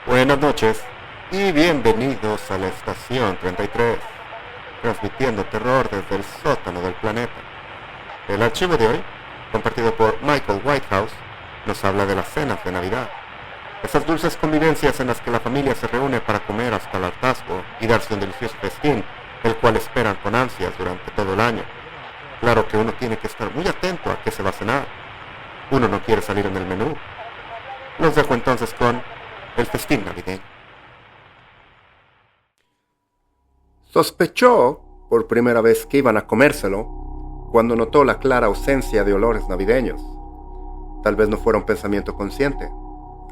Buenas noches y bienvenidos a la estación 33, transmitiendo terror desde el sótano del planeta. El archivo de hoy, compartido por Michael Whitehouse, nos habla de las cenas de Navidad. Esas dulces convivencias en las que la familia se reúne para comer hasta el hartazgo y darse un delicioso festín, el cual esperan con ansias durante todo el año. Claro que uno tiene que estar muy atento a qué se va a cenar. Uno no quiere salir en el menú. Los dejo entonces con el festín navideño. Sospechó por primera vez que iban a comérselo cuando notó la clara ausencia de olores navideños. Tal vez no fuera un pensamiento consciente,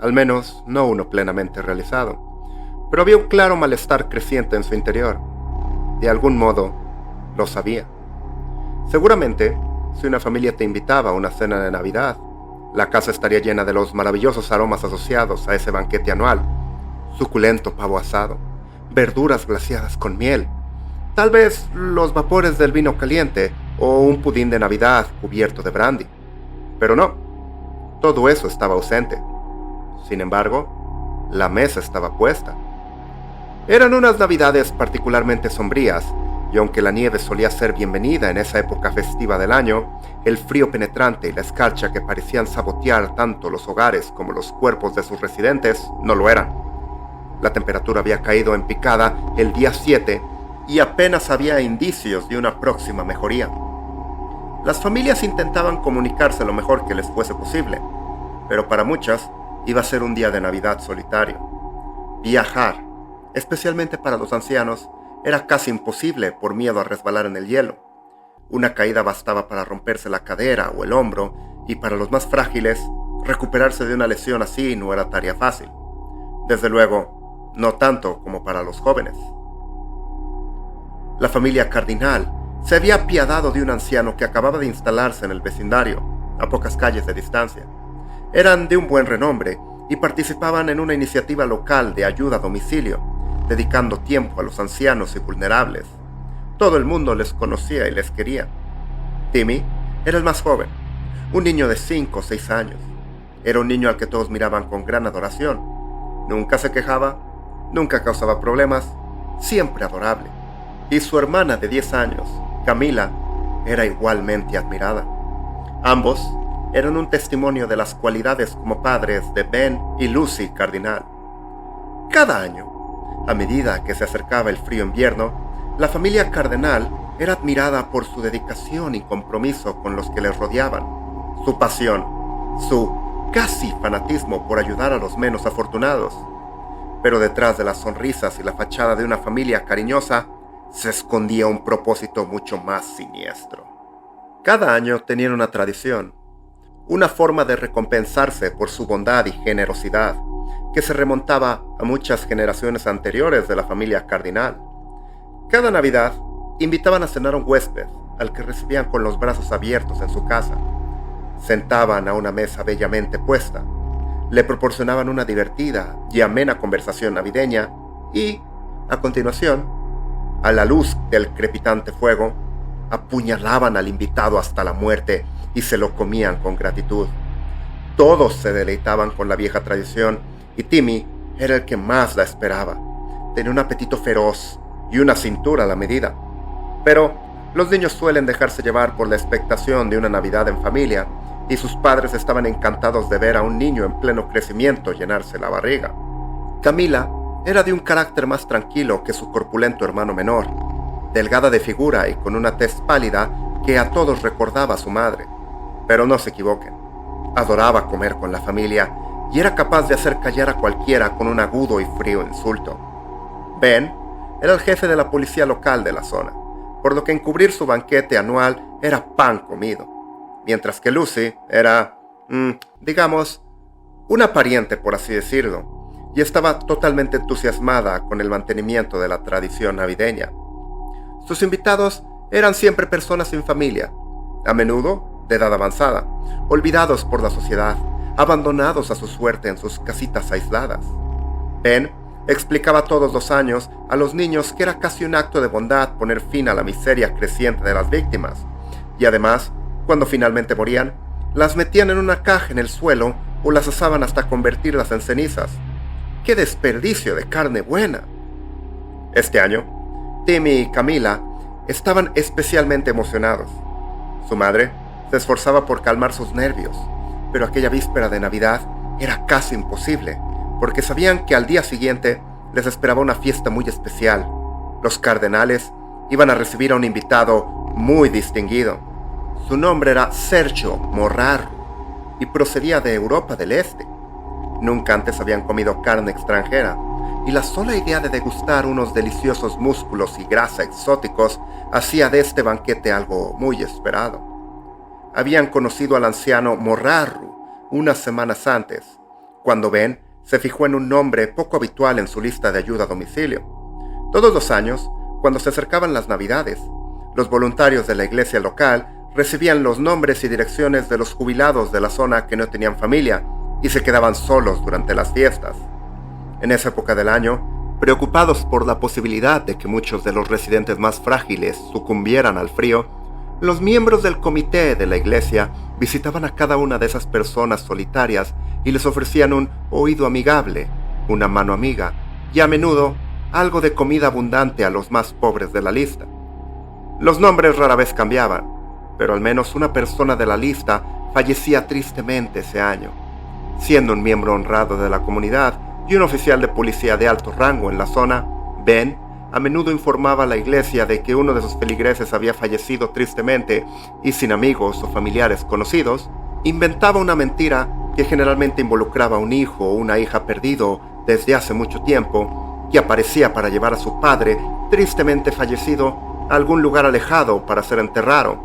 al menos no uno plenamente realizado, pero había un claro malestar creciente en su interior. De algún modo, lo sabía. Seguramente, si una familia te invitaba a una cena de Navidad, la casa estaría llena de los maravillosos aromas asociados a ese banquete anual. Suculento pavo asado, verduras glaseadas con miel, tal vez los vapores del vino caliente o un pudín de Navidad cubierto de brandy. Pero no, todo eso estaba ausente. Sin embargo, la mesa estaba puesta. Eran unas Navidades particularmente sombrías, y aunque la nieve solía ser bienvenida en esa época festiva del año, el frío penetrante y la escarcha que parecían sabotear tanto los hogares como los cuerpos de sus residentes no lo eran. La temperatura había caído en picada el día 7 y apenas había indicios de una próxima mejoría. Las familias intentaban comunicarse lo mejor que les fuese posible, pero para muchas iba a ser un día de Navidad solitario. Viajar, especialmente para los ancianos, era casi imposible por miedo a resbalar en el hielo. Una caída bastaba para romperse la cadera o el hombro, y para los más frágiles, recuperarse de una lesión así no era tarea fácil. Desde luego, no tanto como para los jóvenes. La familia Cardinal se había apiadado de un anciano que acababa de instalarse en el vecindario, a pocas calles de distancia. Eran de un buen renombre y participaban en una iniciativa local de ayuda a domicilio, dedicando tiempo a los ancianos y vulnerables. Todo el mundo les conocía y les quería. Timmy era el más joven, un niño de 5 o 6 años. Era un niño al que todos miraban con gran adoración. Nunca se quejaba, nunca causaba problemas, siempre adorable. Y su hermana de 10 años, Camila, era igualmente admirada. Ambos eran un testimonio de las cualidades como padres de Ben y Lucy Cardinal. Cada año, a medida que se acercaba el frío invierno, la familia Cardinal era admirada por su dedicación y compromiso con los que les rodeaban, su pasión, su casi fanatismo por ayudar a los menos afortunados. Pero detrás de las sonrisas y la fachada de una familia cariñosa, se escondía un propósito mucho más siniestro. Cada año tenían una tradición, una forma de recompensarse por su bondad y generosidad, que se remontaba a muchas generaciones anteriores de la familia Cardinal. Cada Navidad invitaban a cenar a un huésped, al que recibían con los brazos abiertos en su casa. Sentaban a una mesa bellamente puesta, le proporcionaban una divertida y amena conversación navideña y, a continuación, a la luz del crepitante fuego, apuñalaban al invitado hasta la muerte y se lo comían con gratitud. Todos se deleitaban con la vieja tradición y Timmy era el que más la esperaba. Tenía un apetito feroz y una cintura a la medida. Pero los niños suelen dejarse llevar por la expectación de una Navidad en familia, y sus padres estaban encantados de ver a un niño en pleno crecimiento llenarse la barriga. Camila era de un carácter más tranquilo que su corpulento hermano menor, delgada de figura y con una tez pálida que a todos recordaba a su madre. Pero no se equivoquen, adoraba comer con la familia y era capaz de hacer callar a cualquiera con un agudo y frío insulto. Ben era el jefe de la policía local de la zona, por lo que encubrir su banquete anual era pan comido, mientras que Lucy era, digamos, una pariente por así decirlo, y estaba totalmente entusiasmada con el mantenimiento de la tradición navideña. Sus invitados eran siempre personas sin familia, a menudo de edad avanzada, olvidados por la sociedad, abandonados a su suerte en sus casitas aisladas. Ben explicaba todos los años a los niños que era casi un acto de bondad poner fin a la miseria creciente de las víctimas, y además, cuando finalmente morían, las metían en una caja en el suelo o las asaban hasta convertirlas en cenizas. ¡Qué desperdicio de carne buena! Este año, Timmy y Camila estaban especialmente emocionados. Su madre se esforzaba por calmar sus nervios, pero aquella víspera de Navidad era casi imposible, porque sabían que al día siguiente les esperaba una fiesta muy especial. Los cardenales iban a recibir a un invitado muy distinguido. Su nombre era Sergio Morarru y procedía de Europa del Este. Nunca antes habían comido carne extranjera, y la sola idea de degustar unos deliciosos músculos y grasa exóticos hacía de este banquete algo muy esperado. Habían conocido al anciano Morarru unas semanas antes, cuando Ben se fijó en un nombre poco habitual en su lista de ayuda a domicilio. Todos los años, cuando se acercaban las Navidades, los voluntarios de la iglesia local recibían los nombres y direcciones de los jubilados de la zona que no tenían familia y se quedaban solos durante las fiestas. En esa época del año, preocupados por la posibilidad de que muchos de los residentes más frágiles sucumbieran al frío, los miembros del comité de la iglesia visitaban a cada una de esas personas solitarias y les ofrecían un oído amigable, una mano amiga y a menudo algo de comida abundante a los más pobres de la lista. Los nombres rara vez cambiaban, pero al menos una persona de la lista fallecía tristemente ese año. Siendo un miembro honrado de la comunidad y un oficial de policía de alto rango en la zona, Ben a menudo informaba a la iglesia de que uno de sus feligreses había fallecido tristemente y sin amigos o familiares conocidos. Inventaba una mentira que generalmente involucraba a un hijo o una hija perdido desde hace mucho tiempo, que aparecía para llevar a su padre, tristemente fallecido, a algún lugar alejado para ser enterrado,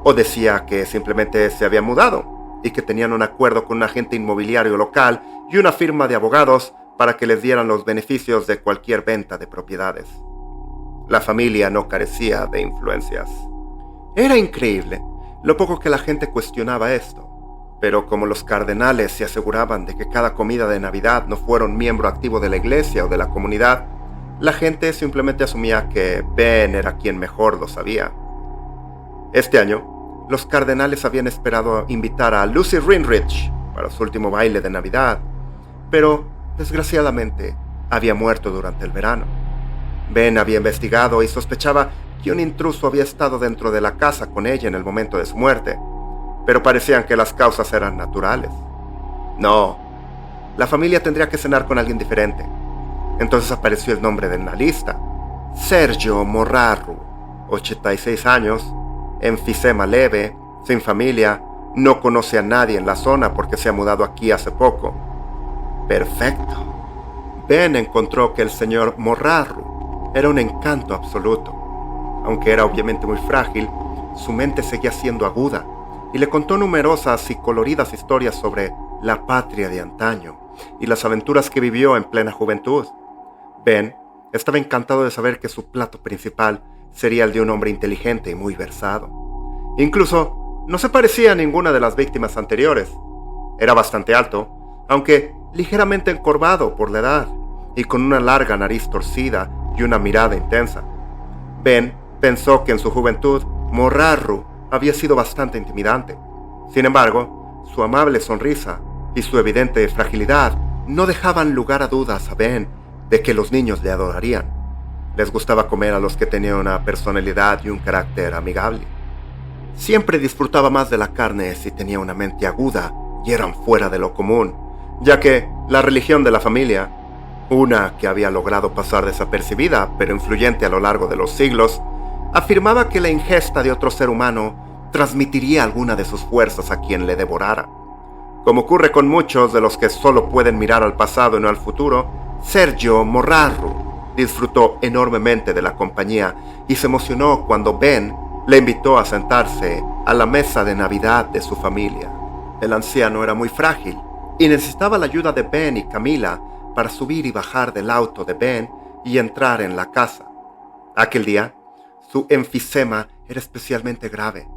o decía que simplemente se había mudado y que tenían un acuerdo con un agente inmobiliario local y una firma de abogados para que les dieran los beneficios de cualquier venta de propiedades. La familia no carecía de influencias. Era increíble lo poco que la gente cuestionaba esto, pero como los cardenales se aseguraban de que cada comida de Navidad no fuera un miembro activo de la iglesia o de la comunidad, la gente simplemente asumía que Ben era quien mejor lo sabía. Este año, los cardenales habían esperado invitar a Lucy Ringrich para su último baile de Navidad, pero desgraciadamente había muerto durante el verano. Ben había investigado y sospechaba que un intruso había estado dentro de la casa con ella en el momento de su muerte, pero parecían que las causas eran naturales. No, la familia tendría que cenar con alguien diferente. Entonces apareció el nombre en la lista: Sergio Morarru, 86 años, enfisema leve, sin familia, no conoce a nadie en la zona porque se ha mudado aquí hace poco. Perfecto. Ben encontró que el señor Morarru era un encanto absoluto. Aunque era obviamente muy frágil, su mente seguía siendo aguda y le contó numerosas y coloridas historias sobre la patria de antaño y las aventuras que vivió en plena juventud. Ben estaba encantado de saber que su plato principal sería el de un hombre inteligente y muy versado. Incluso no se parecía a ninguna de las víctimas anteriores. Era bastante alto, aunque ligeramente encorvado por la edad, y con una larga nariz torcida y una mirada intensa. Ben pensó que en su juventud Morarru había sido bastante intimidante. Sin embargo, su amable sonrisa y su evidente fragilidad no dejaban lugar a dudas a Ben de que los niños le adorarían. Les gustaba comer a los que tenían una personalidad y un carácter amigable. Siempre disfrutaba más de la carne si tenía una mente aguda y eran fuera de lo común, ya que la religión de la familia, una que había logrado pasar desapercibida pero influyente a lo largo de los siglos, afirmaba que la ingesta de otro ser humano transmitiría alguna de sus fuerzas a quien le devorara. Como ocurre con muchos de los que solo pueden mirar al pasado y no al futuro, Sergio Morarru disfrutó enormemente de la compañía y se emocionó cuando Ben le invitó a sentarse a la mesa de Navidad de su familia. El anciano era muy frágil y necesitaba la ayuda de Ben y Camila para subir y bajar del auto de Ben y entrar en la casa. Aquel día, su enfisema era especialmente grave,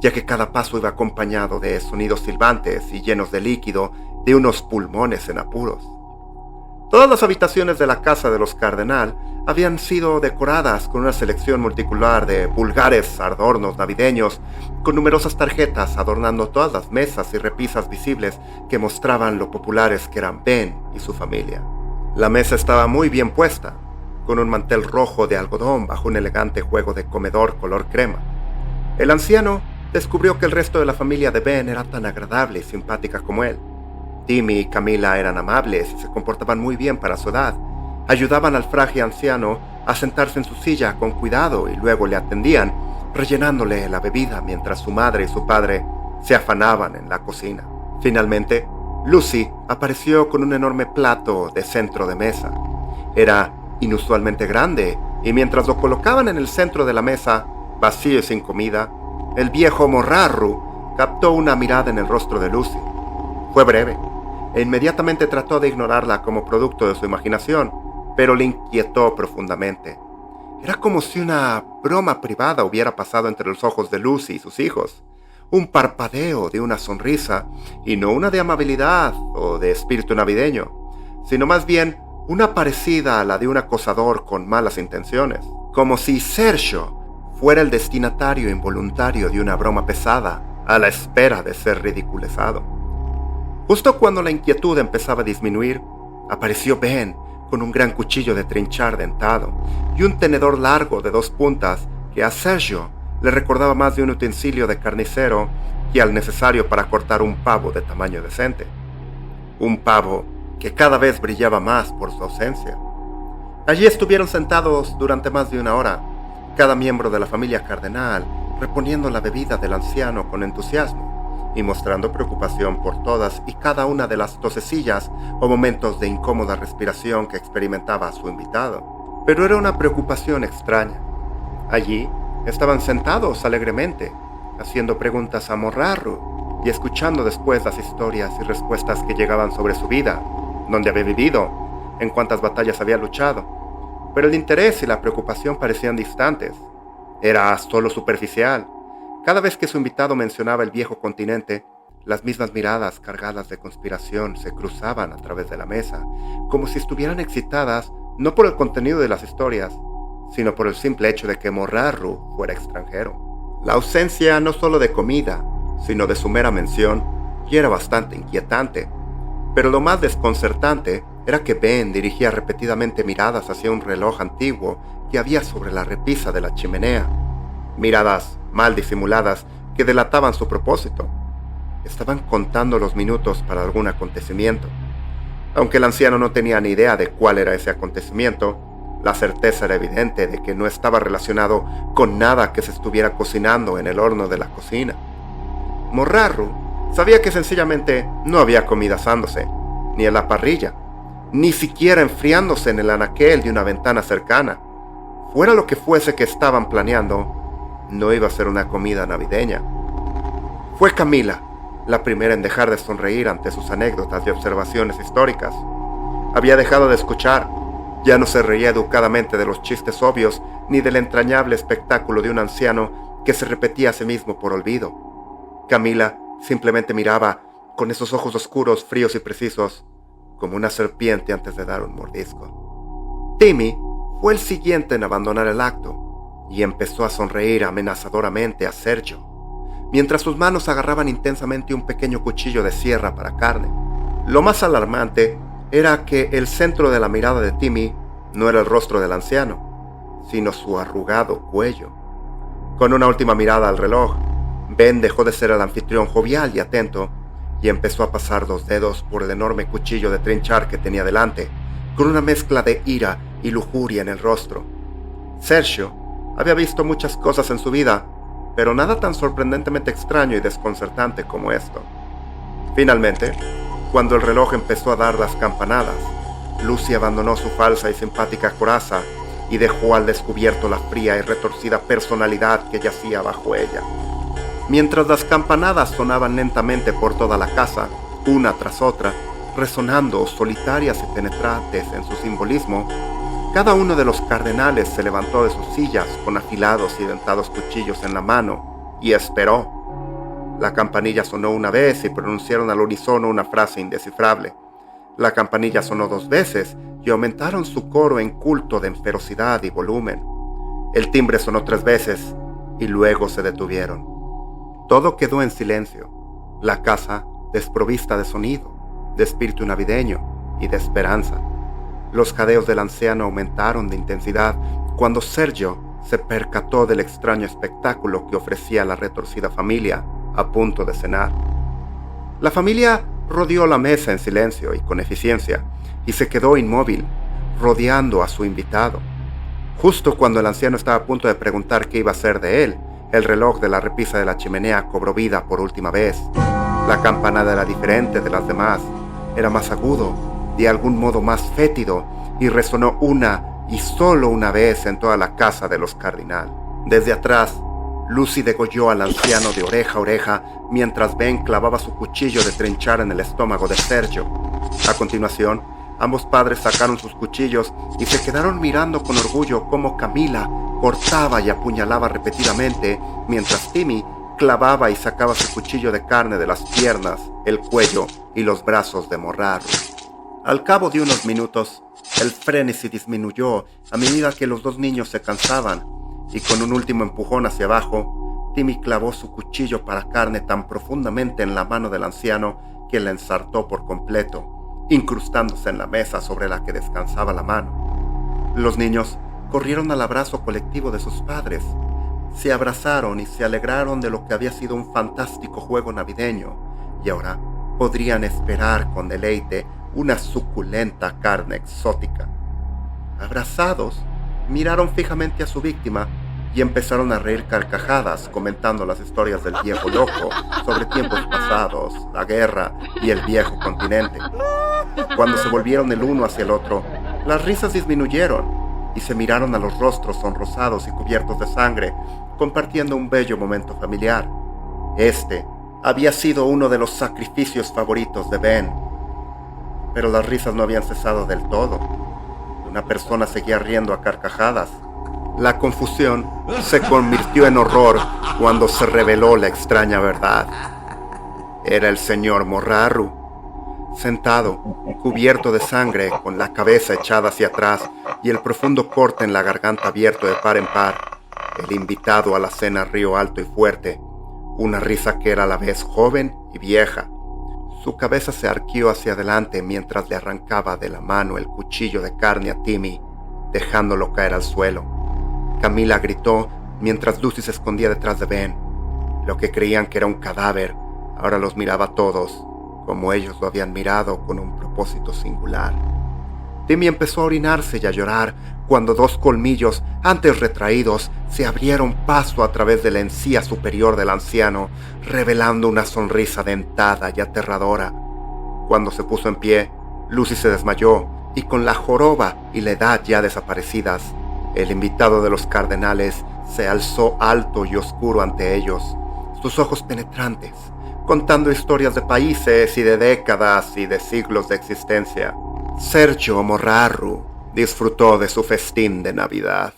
ya que cada paso iba acompañado de sonidos silbantes y llenos de líquido de unos pulmones en apuros. Todas las habitaciones de la casa de los cardenal habían sido decoradas con una selección multicolor de vulgares adornos navideños, con numerosas tarjetas adornando todas las mesas y repisas visibles que mostraban lo populares que eran Ben y su familia. La mesa estaba muy bien puesta, con un mantel rojo de algodón bajo un elegante juego de comedor color crema. El anciano descubrió que el resto de la familia de Ben era tan agradable y simpática como él. Timmy y Camila eran amables y se comportaban muy bien para su edad. Ayudaban al frágil anciano a sentarse en su silla con cuidado y luego le atendían, rellenándole la bebida mientras su madre y su padre se afanaban en la cocina. Finalmente, Lucy apareció con un enorme plato de centro de mesa. Era inusualmente grande y mientras lo colocaban en el centro de la mesa, vacío y sin comida, el viejo Morarru captó una mirada en el rostro de Lucy. Fue breve e inmediatamente trató de ignorarla como producto de su imaginación, pero le inquietó profundamente. Era como si una broma privada hubiera pasado entre los ojos de Lucy y sus hijos. Un parpadeo de una sonrisa, y no una de amabilidad o de espíritu navideño, sino más bien una parecida a la de un acosador con malas intenciones, como si Sergio fuera el destinatario involuntario de una broma pesada, a la espera de ser ridiculizado. Justo cuando la inquietud empezaba a disminuir, apareció Ben con un gran cuchillo de trinchar dentado y un tenedor largo de 2 puntas que a Sergio le recordaba más de un utensilio de carnicero que al necesario para cortar un pavo de tamaño decente. Un pavo que cada vez brillaba más por su ausencia. Allí estuvieron sentados durante más de 1 hora, cada miembro de la familia cardenal reponiendo la bebida del anciano con entusiasmo y mostrando preocupación por todas y cada una de las tosecillas o momentos de incómoda respiración que experimentaba su invitado. Pero era una preocupación extraña. Allí estaban sentados alegremente, haciendo preguntas a Morarru y escuchando después las historias y respuestas que llegaban sobre su vida, dónde había vivido, en cuántas batallas había luchado. Pero el interés y la preocupación parecían distantes. Era solo superficial. Cada vez que su invitado mencionaba el viejo continente, las mismas miradas cargadas de conspiración se cruzaban a través de la mesa, como si estuvieran excitadas no por el contenido de las historias, sino por el simple hecho de que Morarru fuera extranjero. La ausencia no solo de comida, sino de su mera mención, ya era bastante inquietante. Pero lo más desconcertante era que Ben dirigía repetidamente miradas hacia un reloj antiguo que había sobre la repisa de la chimenea. Miradas mal disimuladas que delataban su propósito. Estaban contando los minutos para algún acontecimiento. Aunque el anciano no tenía ni idea de cuál era ese acontecimiento, la certeza era evidente de que no estaba relacionado con nada que se estuviera cocinando en el horno de la cocina. Morarru sabía que sencillamente no había comida asándose, ni en la parrilla, ni siquiera enfriándose en el anaquel de una ventana cercana. Fuera lo que fuese que estaban planeando, no iba a ser una comida navideña. Fue Camila la primera en dejar de sonreír ante sus anécdotas y observaciones históricas. Había dejado de escuchar. Ya no se reía educadamente de los chistes obvios ni del entrañable espectáculo de un anciano que se repetía a sí mismo por olvido. Camila simplemente miraba con esos ojos oscuros, fríos y precisos, como una serpiente antes de dar un mordisco. Timmy fue el siguiente en abandonar el acto y empezó a sonreír amenazadoramente a Sergio, mientras sus manos agarraban intensamente un pequeño cuchillo de sierra para carne. Lo más alarmante era que el centro de la mirada de Timmy no era el rostro del anciano, sino su arrugado cuello. Con una última mirada al reloj, Ben dejó de ser el anfitrión jovial y atento y empezó a pasar 2 dedos por el enorme cuchillo de trinchar que tenía delante, con una mezcla de ira y lujuria en el rostro. Sergio había visto muchas cosas en su vida, pero nada tan sorprendentemente extraño y desconcertante como esto. Finalmente, cuando el reloj empezó a dar las campanadas, Lucy abandonó su falsa y simpática coraza y dejó al descubierto la fría y retorcida personalidad que yacía bajo ella. Mientras las campanadas sonaban lentamente por toda la casa, una tras otra, resonando solitarias y penetrantes en su simbolismo, cada uno de los cardenales se levantó de sus sillas con afilados y dentados cuchillos en la mano y esperó. La campanilla sonó una vez y pronunciaron al unísono una frase indescifrable. La campanilla sonó 2 veces y aumentaron su coro en culto de ferocidad y volumen. El timbre sonó 3 veces y luego se detuvieron. Todo quedó en silencio, la casa desprovista de sonido, de espíritu navideño y de esperanza. Los jadeos del anciano aumentaron de intensidad cuando Sergio se percató del extraño espectáculo que ofrecía la retorcida familia a punto de cenar. La familia rodeó la mesa en silencio y con eficiencia y se quedó inmóvil, rodeando a su invitado. Justo cuando el anciano estaba a punto de preguntar qué iba a ser de él, el reloj de la repisa de la chimenea cobró vida por última vez. La campanada era diferente de las demás, era más agudo, de algún modo más fétido, y resonó una y solo una vez en toda la casa de los Cardinal. Desde atrás, Lucy degolló al anciano de oreja a oreja mientras Ben clavaba su cuchillo de trinchar en el estómago de Sergio. A continuación, ambos padres sacaron sus cuchillos y se quedaron mirando con orgullo cómo Camila cortaba y apuñalaba repetidamente mientras Timmy clavaba y sacaba su cuchillo de carne de las piernas, el cuello y los brazos de Morraru. Al cabo de unos minutos, el frenesí disminuyó a medida que los dos niños se cansaban, y con un último empujón hacia abajo, Timmy clavó su cuchillo para carne tan profundamente en la mano del anciano que la ensartó por completo, incrustándose en la mesa sobre la que descansaba la mano. Los niños corrieron al abrazo colectivo de sus padres, se abrazaron y se alegraron de lo que había sido un fantástico juego navideño, y ahora podrían esperar con deleite una suculenta carne exótica. Abrazados, miraron fijamente a su víctima y empezaron a reír carcajadas comentando las historias del viejo loco sobre tiempos pasados, la guerra y el viejo continente. Cuando se volvieron el uno hacia el otro, las risas disminuyeron y se miraron a los rostros sonrosados y cubiertos de sangre, compartiendo un bello momento familiar. Este había sido uno de los sacrificios favoritos de Ben. Pero las risas no habían cesado del todo. Una persona seguía riendo a carcajadas. La confusión se convirtió en horror cuando se reveló la extraña verdad. Era el señor Morraru, sentado, cubierto de sangre, con la cabeza echada hacia atrás y el profundo corte en la garganta abierto de par en par. El invitado a la cena rió alto y fuerte, una risa que era a la vez joven y vieja. Su cabeza se arqueó hacia adelante mientras le arrancaba de la mano el cuchillo de carne a Timmy, dejándolo caer al suelo. Camila gritó mientras Lucy se escondía detrás de Ben. Lo que creían que era un cadáver, ahora los miraba a todos, como ellos lo habían mirado con un propósito singular. Timmy empezó a orinarse y a llorar cuando dos colmillos, antes retraídos, se abrieron paso a través de la encía superior del anciano, revelando una sonrisa dentada y aterradora. Cuando se puso en pie, Lucy se desmayó y con la joroba y la edad ya desaparecidas, el invitado de los cardenales se alzó alto y oscuro ante ellos, sus ojos penetrantes, contando historias de países y de décadas y de siglos de existencia. Sergio Morraru disfrutó de su festín de Navidad.